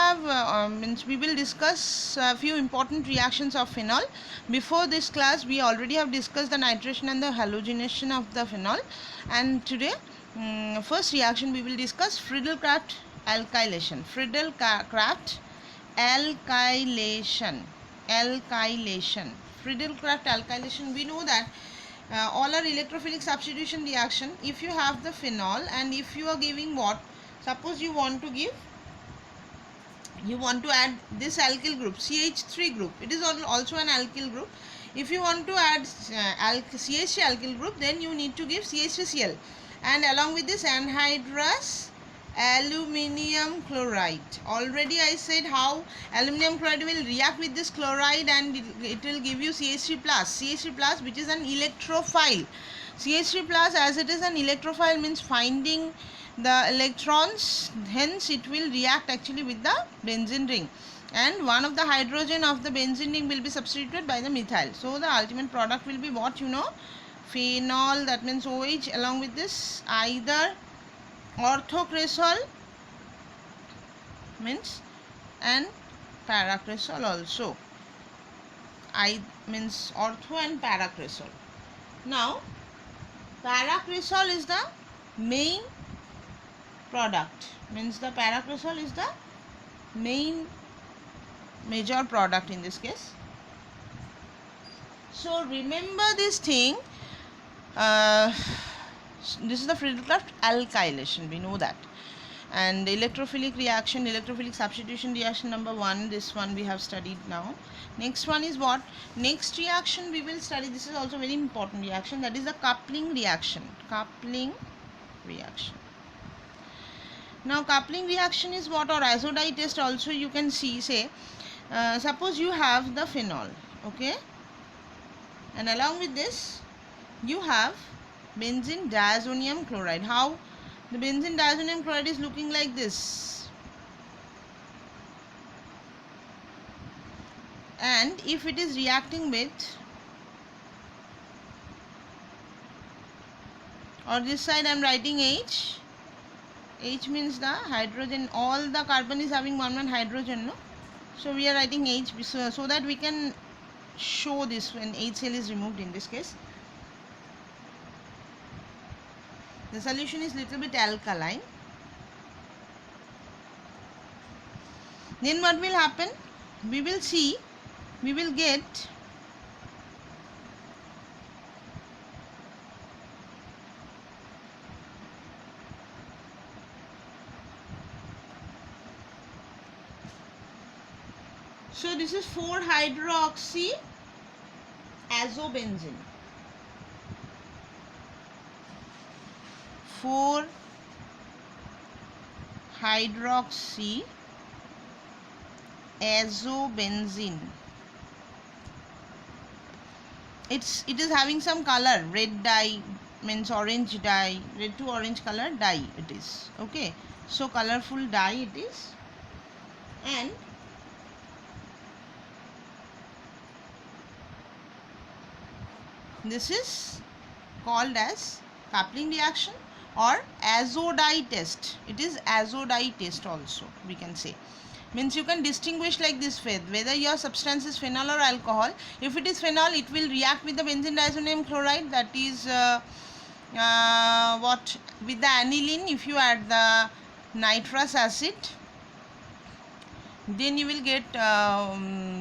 have means we will discuss a few important reactions of phenol. Before this class we already have discussed the nitration and the halogenation of the phenol, and today first reaction we will discuss Friedel-Crafts alkylation. Friedel-Crafts alkylation. Friedel-Crafts alkylation, we know that all are electrophilic substitution reaction. If you have the phenol and if you are giving what, suppose you want to add this alkyl group, CH3 group, it is also an alkyl group. If you want to add CH3 alkyl group, then you need to give CH3Cl, and along with this anhydrous aluminium chloride. Already I said how aluminum chloride will react with this chloride and it will give you CH3 plus. CH3 plus, which is an electrophile. CH3 plus, as it is an electrophile, means finding the electrons, hence it will react actually with the benzene ring, and one of the hydrogen of the benzene ring will be substituted by the methyl. So the ultimate product will be what, phenol, that means OH, along with this either orthocresol means and paracresol also. I means ortho and paracresol. Now paracresol is the main product, means the paracresol is the major product in this case. So remember this thing, this is the Friedel-Crafts alkylation, we know that. And electrophilic reaction, electrophilic substitution reaction number 1, this one we have studied now. Next one is what? Next reaction we will study, this is also very important reaction, that is the coupling reaction. Now coupling reaction is what, or azodite test also you can see. Say suppose you have the phenol, okay, and along with this you have benzene diazonium chloride. How the benzene diazonium chloride is looking like this, and if it is reacting with, or this side I am writing H means the hydrogen, all the carbon is having one hydrogen, no? So we are writing H so that we can show this when HCl is removed in this case. The solution is little bit alkaline. Then what will happen? We will see, we will get so this is 4-hydroxy azobenzene. 4-hydroxy azobenzene. It is having some color, red dye, means orange dye, red to orange color dye it is, okay. So colorful dye it is, and this is called as coupling reaction or azodite test. It is azodite test also, we can say. Means you can distinguish like this way, whether your substance is phenol or alcohol. If it is phenol, it will react with the benzene diazonium chloride, that is what, with the aniline. If you add the nitrous acid, then you will get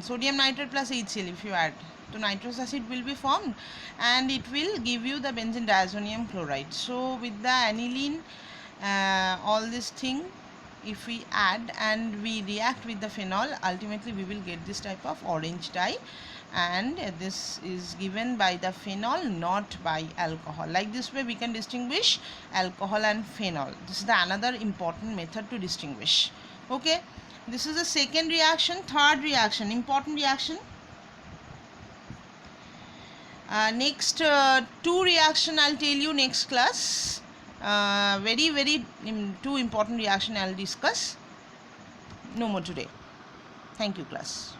sodium nitrate plus HCl. If you add, so nitrous acid will be formed and it will give you the benzene diazonium chloride. So with the aniline, all this thing, if we add and we react with the phenol, ultimately we will get this type of orange dye, and this is given by the phenol, not by alcohol. Like this way we can distinguish alcohol and phenol. This is the another important method to distinguish, okay. This is the second reaction. Third reaction, important reaction. Next 2 reaction I'll tell you next class. Very 2 important reaction I'll discuss. No more today. Thank you, class.